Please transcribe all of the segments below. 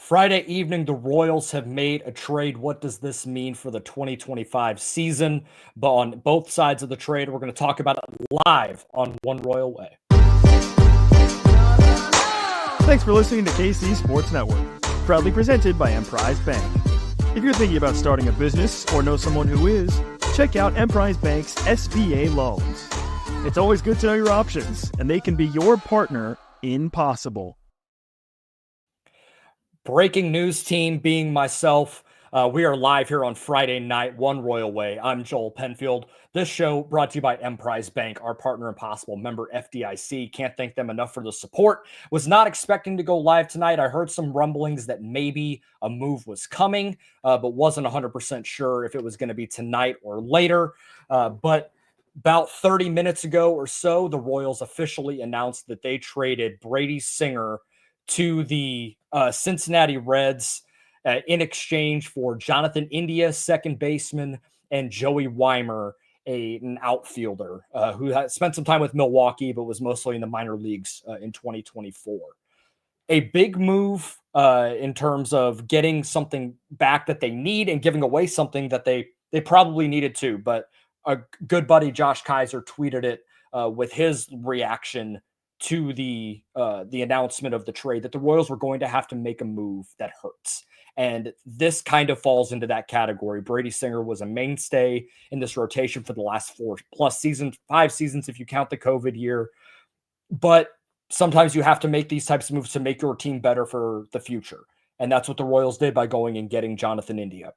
Friday evening, the Royals have made a trade. What does this mean for the 2025 season? But on both sides of the trade, we're going to talk about it live on One Royal Way. Thanks for listening to KC Sports Network, proudly presented by Emprise Bank. If you're thinking about starting a business or know someone who is, check out Emprise Bank's SBA loans. It's always good to know your options, and they can be your partner in possible. Breaking news team being myself. We are live here on Friday night, One Royal Way. I'm Joel Penfield. This show brought to you by Emprise Bank, our partner in possible, member FDIC. Can't thank them enough for the support. Was not expecting to go live tonight. I heard some rumblings that maybe a move was coming, but wasn't 100% sure if it was going to be tonight or later. But about 30 minutes ago or so, the Royals officially announced that they traded Brady Singer to the Cincinnati Reds in exchange for Jonathan India, second baseman, and Joey Wiemer, an outfielder who had spent some time with Milwaukee, but was mostly in the minor leagues in 2024. A big move in terms of getting something back that they need and giving away something that they probably needed to. But a good buddy, Josh Kaiser, tweeted it with his reaction to the announcement of the trade, that the Royals were going to have to make a move that hurts. And this kind of falls into that category. Brady Singer was a mainstay in this rotation for the last 4+ seasons, 5 seasons if you count the COVID year. But sometimes you have to make these types of moves to make your team better for the future. And that's what the Royals did by going and getting Jonathan India.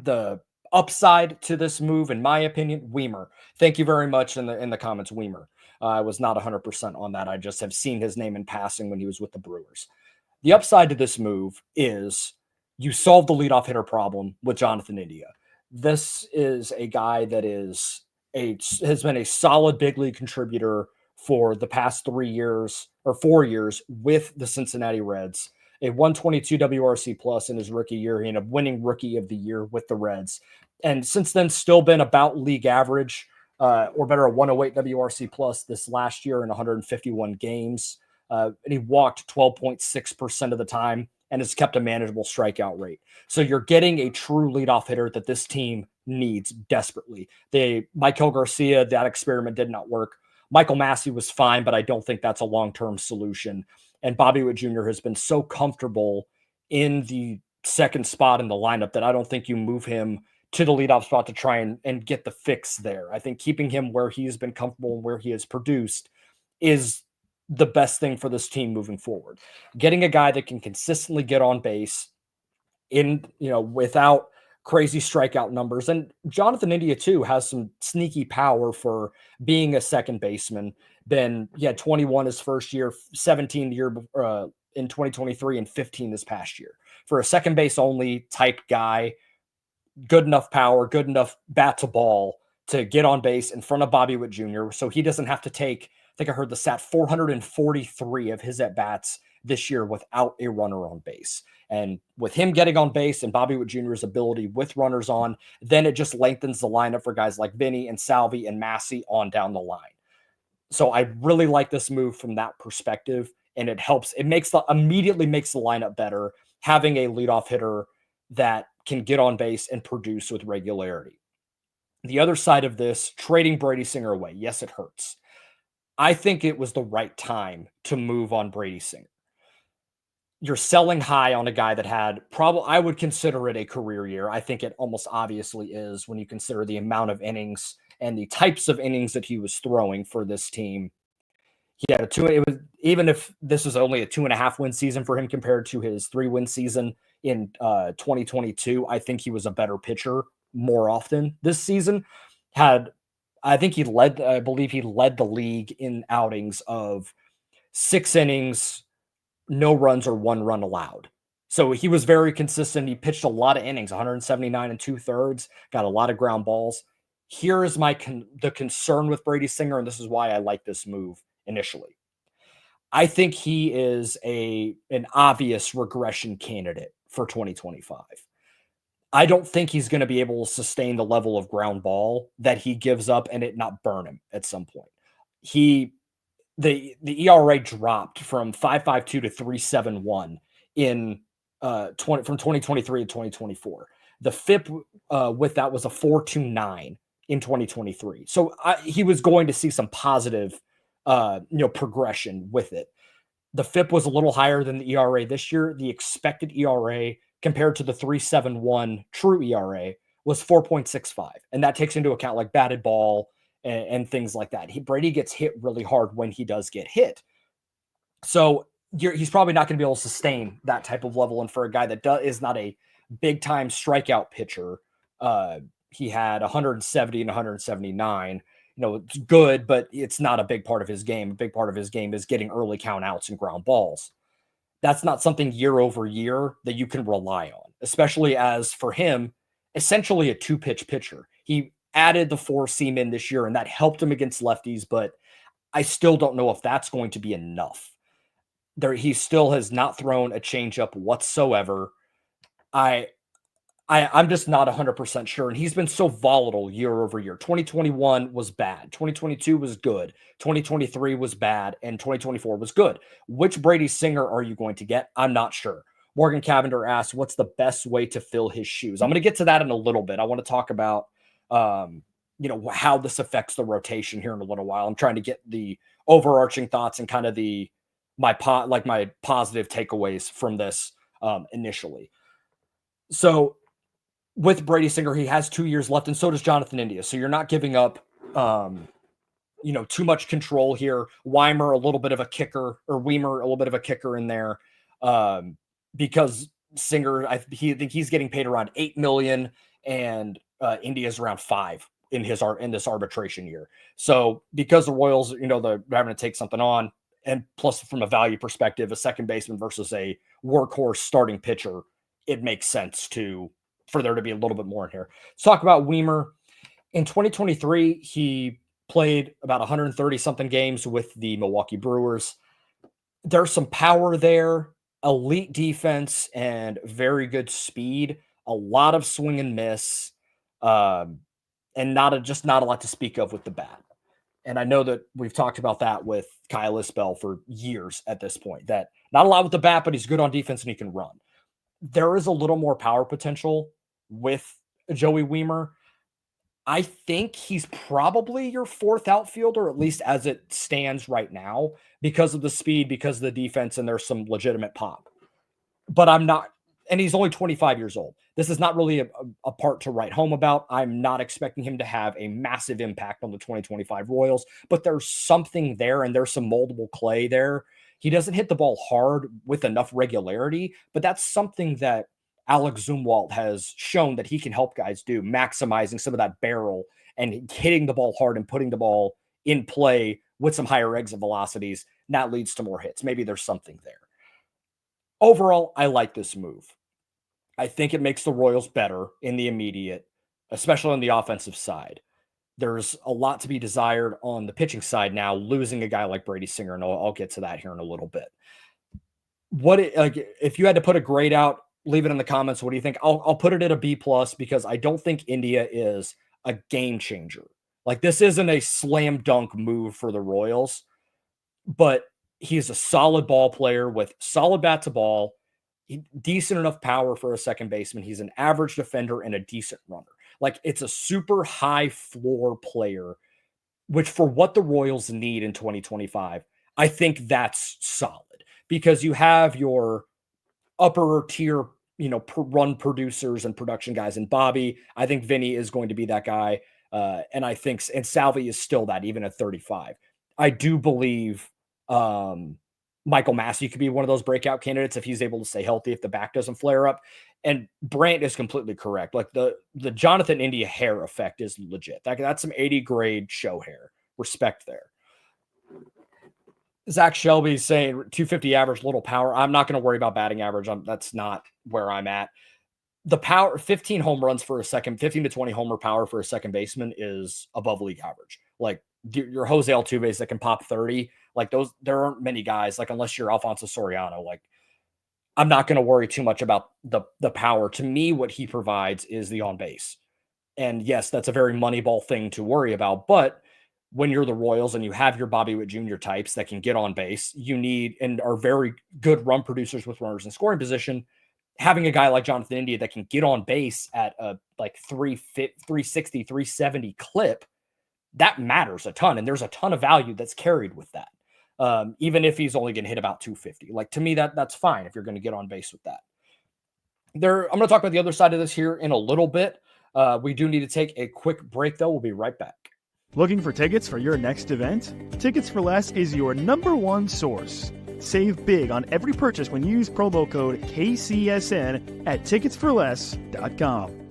The upside to this move, in my opinion, Wiemer. Thank you very much in the comments, Wiemer. I was not 100% on that. I just have seen his name in passing when he was with the Brewers. The upside to this move is you solve the leadoff hitter problem with Jonathan India. This is a guy that has been a solid big league contributor for the past 3 years or 4 years with the Cincinnati Reds. A 122 WRC plus in his rookie year and a winning rookie of the year with the Reds. And since then, still been about league average. Or better, a 108 WRC plus this last year in 151 games. And he walked 12.6% of the time and has kept a manageable strikeout rate. So you're getting a true leadoff hitter that this team needs desperately. Michael Garcia, that experiment did not work. Michael Massey was fine, but I don't think that's a long-term solution. And Bobby Witt Jr. has been so comfortable in the second spot in the lineup that I don't think you move him to the leadoff spot to try and get the fix there. I think keeping him where he's been comfortable and where he has produced is the best thing for this team moving forward. Getting a guy that can consistently get on base without crazy strikeout numbers. And Jonathan India too has some sneaky power for being a second baseman. He had 21 his first year, 17 the year in 2023, and 15 this past year. For a second base only type guy, good enough power, good enough bat to ball to get on base in front of Bobby Witt Jr. So he doesn't have to take, I think I heard the stat, 443 of his at-bats this year without a runner on base. And with him getting on base and Bobby Witt Jr.'s ability with runners on, then it just lengthens the lineup for guys like Vinny and Salvi and Massey on down the line. So I really like this move from that perspective. And it helps. It immediately makes the lineup better, having a leadoff hitter that can get on base and produce with regularity. The other side of this, trading Brady Singer away. Yes, it hurts. I think it was the right time to move on Brady Singer. You're selling high on a guy that had I would consider it a career year. I think it almost obviously is when you consider the amount of innings and the types of innings that he was throwing for this team. He had even if this was only a 2.5 win season for him compared to his 3-win season in 2022, I think he was a better pitcher more often this season. I believe he led the league in outings of 6 innings, no runs or 1 run allowed. So he was very consistent. He pitched a lot of innings, 179 2/3, got a lot of ground balls. Here is the concern with Brady Singer, and this is why I like this move initially. I think he is an obvious regression candidate for 2025. I don't think he's going to be able to sustain the level of ground ball that he gives up and it not burn him at some point. The ERA dropped from 5.52 to 3.71 in from 2023 to 2024. The FIP with that was a 4.29 in 2023. So he was going to see some positive, progression with it. The FIP was a little higher than the ERA this year. The expected ERA compared to the 3.71 true ERA was 4.65. And that takes into account like batted ball and things like that. Brady gets hit really hard when he does get hit. So he's probably not going to be able to sustain that type of level. And for a guy that is not a big time strikeout pitcher, he had 170 and 179. It's good, but it's not a big part of his game. A big part of his game is getting early count outs and ground balls. That's not something year over year that you can rely on, especially as for him, essentially a 2-pitch pitcher. He added the 4-seam in this year, and that helped him against lefties, but I still don't know if that's going to be enough. He still has not thrown a changeup whatsoever. I'm just not 100% sure. And he's been so volatile year over year. 2021 was bad. 2022 was good. 2023 was bad. And 2024 was good. Which Brady Singer are you going to get? I'm not sure. Morgan Cavender asked, what's the best way to fill his shoes? I'm going to get to that in a little bit. I want to talk about, how this affects the rotation here in a little while. I'm trying to get the overarching thoughts and kind of my positive takeaways from this initially. So, with Brady Singer, he has 2 years left, and so does Jonathan India. So you're not giving up, too much control here. Wiemer, a little bit of a kicker in there, because Singer, I think he's getting paid around $8 million, and India's around $5 million in this arbitration year. So because the Royals, they're having to take something on, and plus from a value perspective, a second baseman versus a workhorse starting pitcher, it makes sense for there to be a little bit more in here. Let's talk about Wiemer. In 2023, he played about 130 something games with the Milwaukee Brewers. There's some power there, elite defense, and very good speed. A lot of swing and miss, and not a lot to speak of with the bat. And I know that we've talked about that with Kyle Isbell for years at this point, that not a lot with the bat, but he's good on defense and he can run. There is a little more power potential with Joey Wiemer. I think he's probably your 4th outfielder, at least as it stands right now, because of the speed, because of the defense, and there's some legitimate pop. But I'm not, and he's only 25 years old. This is not really a part to write home about. I'm not expecting him to have a massive impact on the 2025 Royals, but there's something there, and there's some moldable clay there. He doesn't hit the ball hard with enough regularity, but that's something that Alex Zumwalt has shown that he can help guys do, maximizing some of that barrel and hitting the ball hard and putting the ball in play with some higher exit velocities. And that leads to more hits. Maybe there's something there. Overall, I like this move. I think it makes the Royals better in the immediate, especially on the offensive side. There's a lot to be desired on the pitching side now, losing a guy like Brady Singer, and I'll get to that here in a little bit. If you had to put a grade out, leave it in the comments. What do you think? I'll put it at a B+ because I don't think India is a game changer. Like, this isn't a slam dunk move for the Royals, but he's a solid ball player with solid bat to ball, decent enough power for a second baseman. He's an average defender and a decent runner. Like, it's a super high floor player, which for what the Royals need in 2025, I think that's solid because you have your upper tier, run producers and production guys. And Bobby, I think Vinny is going to be that guy. And Salvi is still that, even at 35. I do believe Michael Massey could be one of those breakout candidates if he's able to stay healthy, if the back doesn't flare up. And Brandt is completely correct. Like, the Jonathan India hair effect is legit. That's some 80 grade show hair. Respect there. Zach Shelby's saying 250 average, little power. I'm not going to worry about batting average. That's not where I'm at. The power, 15 home runs for a second, 15 to 20 homer power for a second baseman is above league average. Like, your Jose Altuve's that can pop 30, like those, there aren't many guys, like, unless you're Alfonso Soriano. Like, I'm not going to worry too much about the power. To me, what he provides is the on base. And yes, that's a very Moneyball thing to worry about, but when you're the Royals and you have your Bobby Witt Jr. types that can get on base, you need and are very good run producers with runners in scoring position. having a guy like Jonathan India that can get on base at a like 360, 370 clip, that matters a ton. And there's a ton of value that's carried with that. Even if he's only going to hit about 250, like to me, that's fine if you're going to get on base with that. I'm going to talk about the other side of this here in a little bit. We do need to take a quick break, though. We'll be right back. Looking for tickets for your next event? Tickets for Less is your #1 source. Save big on every purchase when you use promo code KCSN at ticketsforless.com.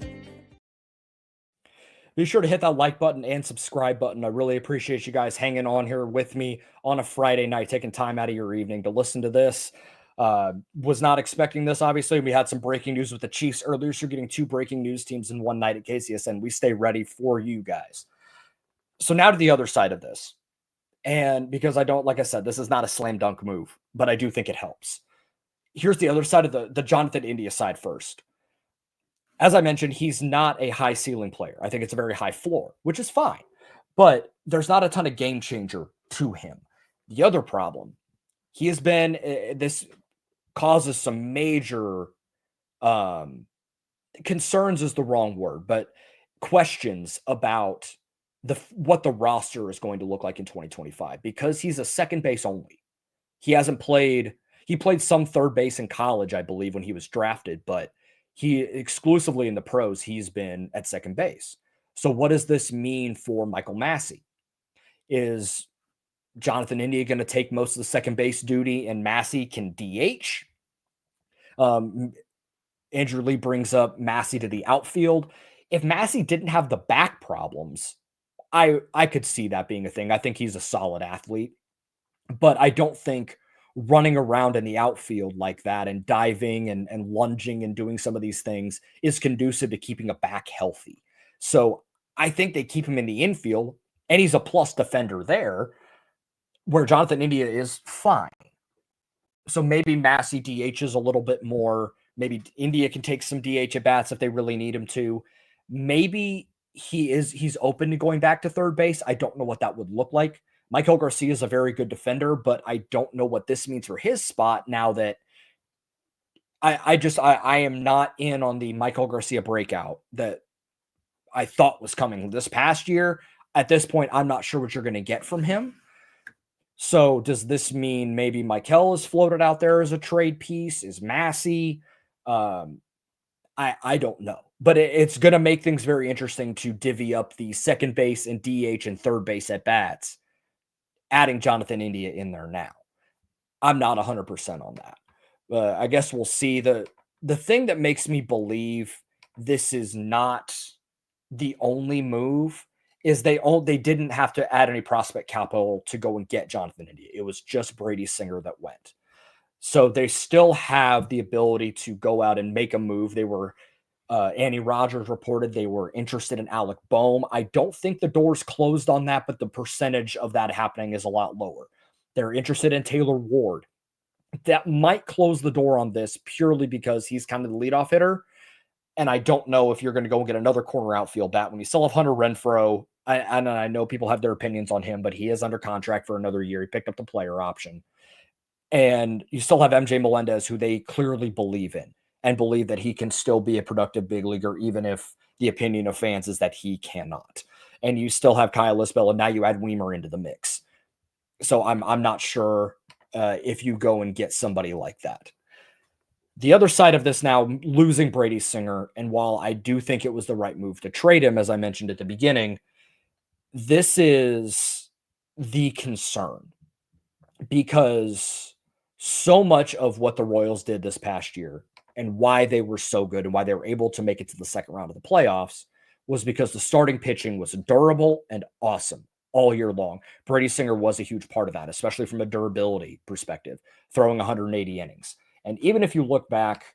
Be sure to hit that like button and subscribe button. I really appreciate you guys hanging on here with me on a Friday night, taking time out of your evening to listen to this. Was not expecting this, obviously. We had some breaking news with the Chiefs earlier, so you're getting 2 breaking news teams in one night at KCSN. We stay ready for you guys. So now to the other side of this. And because like I said, this is not a slam dunk move, but I do think it helps. Here's the other side of the Jonathan India side first. As I mentioned, he's not a high ceiling player. I think it's a very high floor, which is fine, but there's not a ton of game changer to him. The other problem, he has been, this causes some major concerns is the wrong word, but questions about what the roster is going to look like in 2025, because he's a second base only. He played some third base in college, I believe, when he was drafted, but he exclusively in the pros, he's been at second base. So what does this mean for Michael Massey? Is Jonathan India going to take most of the second base duty and Massey can DH? Andrew Lee brings up Massey to the outfield. If Massey didn't have the back problems, I could see that being a thing. I think he's a solid athlete, but I don't think running around in the outfield like that and diving and lunging and doing some of these things is conducive to keeping a back healthy. So I think they keep him in the infield, and he's a plus defender there, where Jonathan India is fine. So maybe Massey DHs a little bit more. Maybe India can take some DH at bats if they really need him to. Maybe he's open to going back to third base. I don't know what that would look like. Michael Garcia is a very good defender, but I don't know what this means for his spot now that I am not in on the Michael Garcia breakout that I thought was coming this past year. At this point, I'm not sure what you're going to get from him. So does this mean maybe Michael is floated out there as a trade piece? Is Massey? I don't know. But it's going to make things very interesting to divvy up the second base and DH and third base at bats, adding Jonathan India in there now. I'm not 100% on that. I guess we'll see. The thing that makes me believe this is not the only move is they didn't have to add any prospect capital to go and get Jonathan India. It was just Brady Singer that went. So they still have the ability to go out and make a move. They were Annie Rogers reported they were interested in Alec Boehm. I don't think the door's closed on that, but the percentage of that happening is a lot lower. They're interested in Taylor Ward. That might close the door on this purely because he's kind of the leadoff hitter. And I don't know if you're going to go and get another corner outfield bat when you still have Hunter Renfroe. And I know people have their opinions on him, but he is under contract for another year. He picked up the player option. And you still have MJ Melendez, who they clearly believe in and believe that he can still be a productive big leaguer, even if the opinion of fans is that he cannot. And you still have Kyle Isbell, and now you add Wiemer into the mix. So I'm not sure if you go and get somebody like that. The other side of this now, losing Brady Singer, and while I do think it was the right move to trade him, as I mentioned at the beginning, this is the concern, because so much of what the Royals did this past year and why they were so good and why they were able to make it to the second round of the playoffs was because the starting pitching was durable and awesome all year long. Brady Singer was a huge part of that, especially from a durability perspective, throwing 180 innings. And even if you look back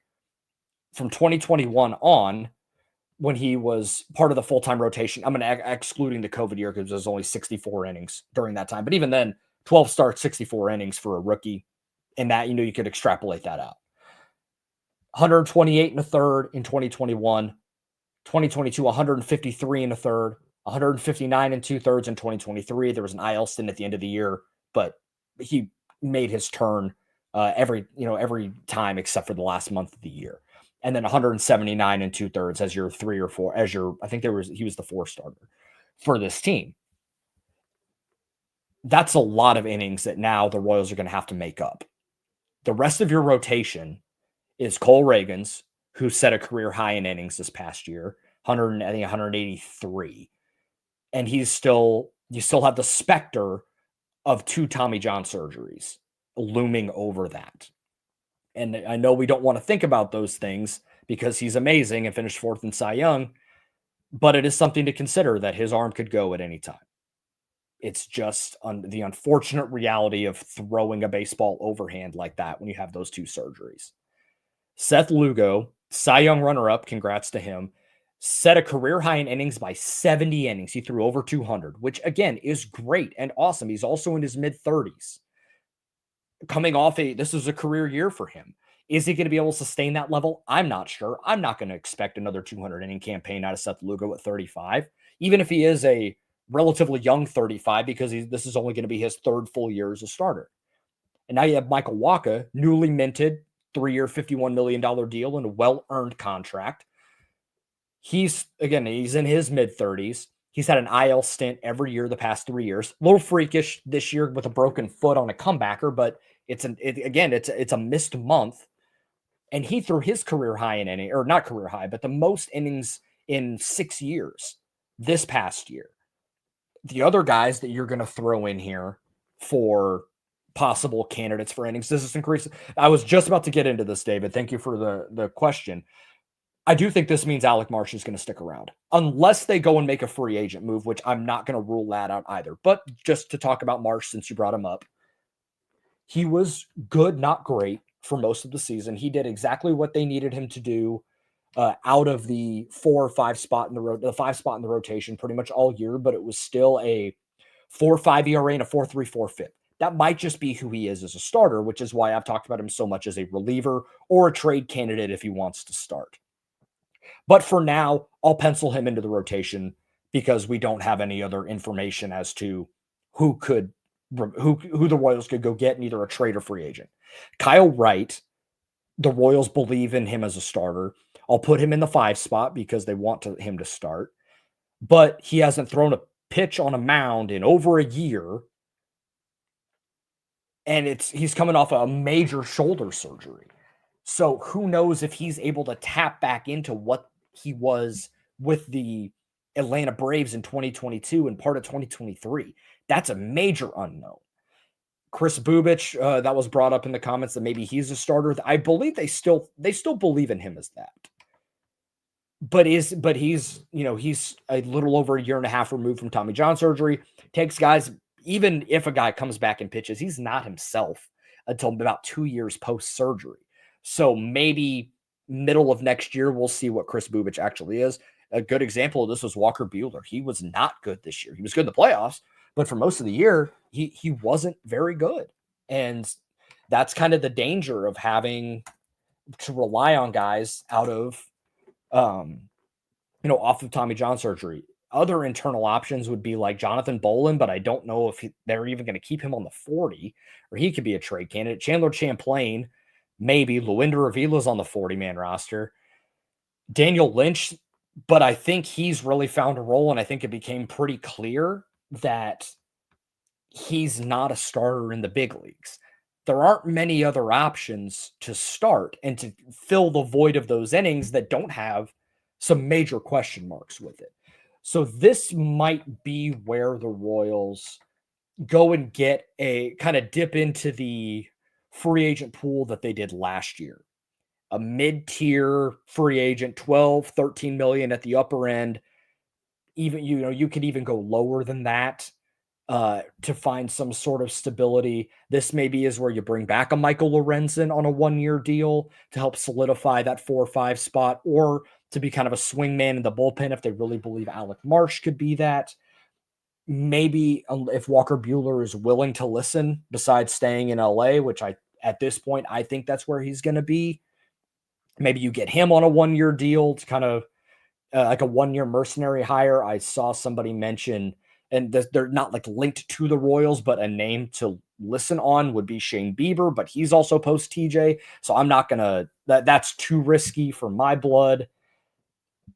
from 2021 on, when he was part of the full-time rotation, I'm going to excluding the COVID year because there's only 64 innings during that time. But even then, 12 starts, 64 innings for a rookie. And that, you could extrapolate that out. 128 and a third in 2021, 2022, 153 and a third, 159 and 2/3 in 2023. There was an IL stint at the end of the year, but he made his turn every time except for the last month of the year. and then 179 and 2/3 as your 3 or 4 as your I think he was the 4 starter for this team. That's a lot of innings that now the Royals are going to have to make up. The rest of your rotation is Cole Reagans, who set a career high in innings this past year, 100, I think 183. And you still have the specter of 2 Tommy John surgeries looming over that. And I know we don't want to think about those things because he's amazing and finished 4th in Cy Young, but it is something to consider that his arm could go at any time. It's just the unfortunate reality of throwing a baseball overhand like that when you have those 2 surgeries. Seth Lugo, Cy Young runner-up, congrats to him, set a career high in innings by 70 innings. He threw over 200, which again is great and awesome. He's also in his mid-30s. Coming off this is a career year for him. Is he going to be able to sustain that level? I'm not sure. I'm not going to expect another 200 inning campaign out of Seth Lugo at 35, even if he is a relatively young 35, because this is only going to be his 3rd full year as a starter. And now you have Michael Wacha, newly minted, 3-year, $51 million deal and a well-earned contract. He's in his mid-30s. He's had an IL stint every year the past 3 years. A little freakish this year with a broken foot on a comebacker, but it's a missed month. And he threw his career high in inning, or not career high, but the most innings in 6 years this past year. The other guys that you're going to throw in here for possible candidates for innings, this is increasing. I was just about to get into this, David. Thank you for the question. I do think this means Alec Marsh is going to stick around unless they go and make a free agent move, which I'm not going to rule that out either. But just to talk about Marsh, since you brought him up, he was good, not great for most of the season. He did exactly what they needed him to do out of the 4 or 5 spot in the 5 spot in the rotation pretty much all year, but it was still a 4.5 ERA and a 4.34 FIP. That might just be who he is as a starter, which is why I've talked about him so much as a reliever or a trade candidate if he wants to start. But for now, I'll pencil him into the rotation because we don't have any other information as to who the Royals could go get in either a trade or free agent. Kyle Wright, the Royals believe in him as a starter. I'll put him in the 5 spot because they want him to start. But he hasn't thrown a pitch on a mound in over a year. And he's coming off a major shoulder surgery. So who knows if he's able to tap back into what he was with the Atlanta Braves in 2022 and part of 2023. That's a major unknown. Chris Bubich, that was brought up in the comments that maybe he's a starter. I believe they still believe in him as that. But he's a little over a year and a half removed from Tommy John surgery. Takes guys, even if a guy comes back and pitches, he's not himself until about 2 years post-surgery. So maybe middle of next year, we'll see what Chris Bubich actually is. A good example of this was Walker Buehler. He was not good this year. He was good in the playoffs, but for most of the year, he wasn't very good. And that's kind of the danger of having to rely on guys out of, off of Tommy John surgery. Other internal options would be like Jonathan Bolin, but I don't know if they're even going to keep him on the 40, or he could be a trade candidate. Chandler Champlain, maybe. Luinder Avila's on the 40-man roster. Daniel Lynch, but I think he's really found a role, and I think it became pretty clear that he's not a starter in the big leagues. There aren't many other options to start and to fill the void of those innings that don't have some major question marks with it. So this might be where the Royals go and get a kind of dip into the free agent pool that they did last year. A mid-tier free agent, 12, 13 million at the upper end. Even, you could even go lower than that to find some sort of stability. This maybe is where you bring back a Michael Lorenzen on a 1-year deal to help solidify that 4 or 5 spot, or to be kind of a swingman in the bullpen if they really believe Alec Marsh could be that. Maybe if Walker Buehler is willing to listen, besides staying in LA, which at this point, I think that's where he's going to be. Maybe you get him on a 1-year deal to kind of like a 1-year mercenary hire. I saw somebody mention and they're not like linked to the Royals, but a name to listen on would be Shane Bieber, but he's also post TJ. So I'm not gonna that's too risky for my blood.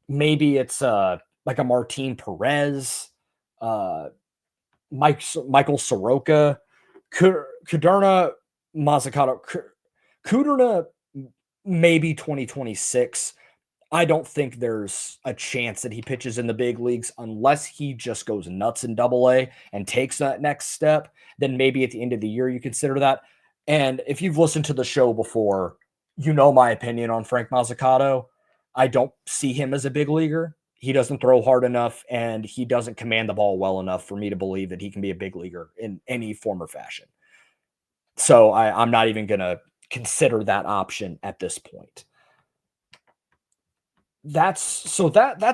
Maybe it's like a Martin Perez, uh Michael Soroka, Kuderna Mazzucato, Kuderna maybe 2026. I don't think there's a chance that he pitches in the big leagues unless he just goes nuts in double A and takes that next step. Then maybe at the end of the year, you consider that. And if you've listened to the show before, you know my opinion on Frank Mazzucato. I don't see him as a big leaguer. He doesn't throw hard enough and he doesn't command the ball well enough for me to believe that he can be a big leaguer in any form or fashion. So I'm not even going to consider that option at this point. That's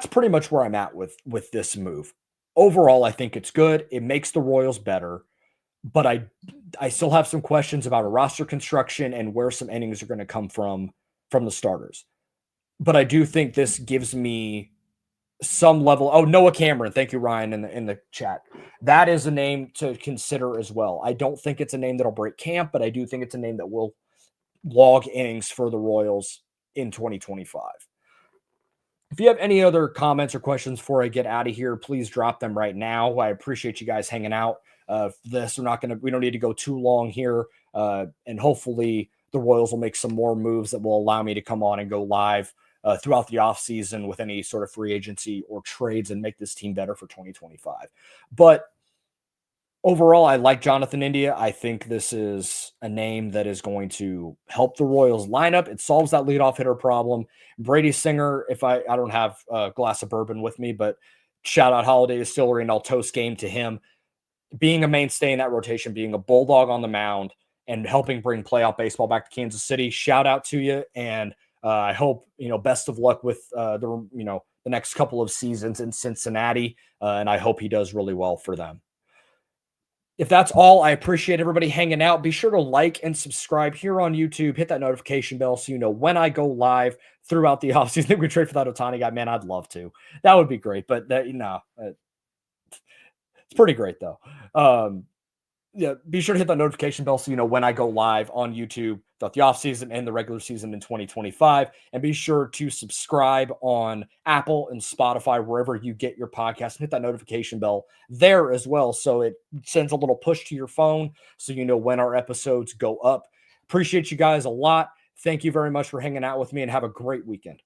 pretty much where I'm at with this move. Overall, I think it's good. It makes the Royals better, but I still have some questions about a roster construction and where some innings are going to come from the starters. But I do think this gives me some level. Oh, Noah Cameron. Thank you, Ryan, in the chat. That is a name to consider as well. I don't think it's a name that'll break camp, but I do think it's a name that will log innings for the Royals in 2025. If you have any other comments or questions before I get out of here, please drop them right now. I appreciate you guys hanging out. We don't need to go too long here. And hopefully the Royals will make some more moves that will allow me to come on and go live throughout the offseason with any sort of free agency or trades and make this team better for 2025. But overall, I like Jonathan India. I think this is a name that is going to help the Royals lineup. It solves that leadoff hitter problem. Brady Singer, if I don't have a glass of bourbon with me, but shout out Holiday Distillery and I'll toast game to him. Being a mainstay in that rotation, being a bulldog on the mound, and helping bring playoff baseball back to Kansas City. Shout out to you, and I hope best of luck with the next couple of seasons in Cincinnati, and I hope he does really well for them. If that's all, I appreciate everybody hanging out. Be sure to like and subscribe here on YouTube. Hit that notification bell so you know when I go live throughout the offseason. Think we trade for that Ohtani guy? Man, I'd love to. That would be great, but it's pretty great though. Yeah, be sure to hit that notification bell so you know when I go live on YouTube throughout the offseason and the regular season in 2025. And be sure to subscribe on Apple and Spotify, wherever you get your podcast, and hit that notification bell there as well. So it sends a little push to your phone so you know when our episodes go up. Appreciate you guys a lot. Thank you very much for hanging out with me and have a great weekend.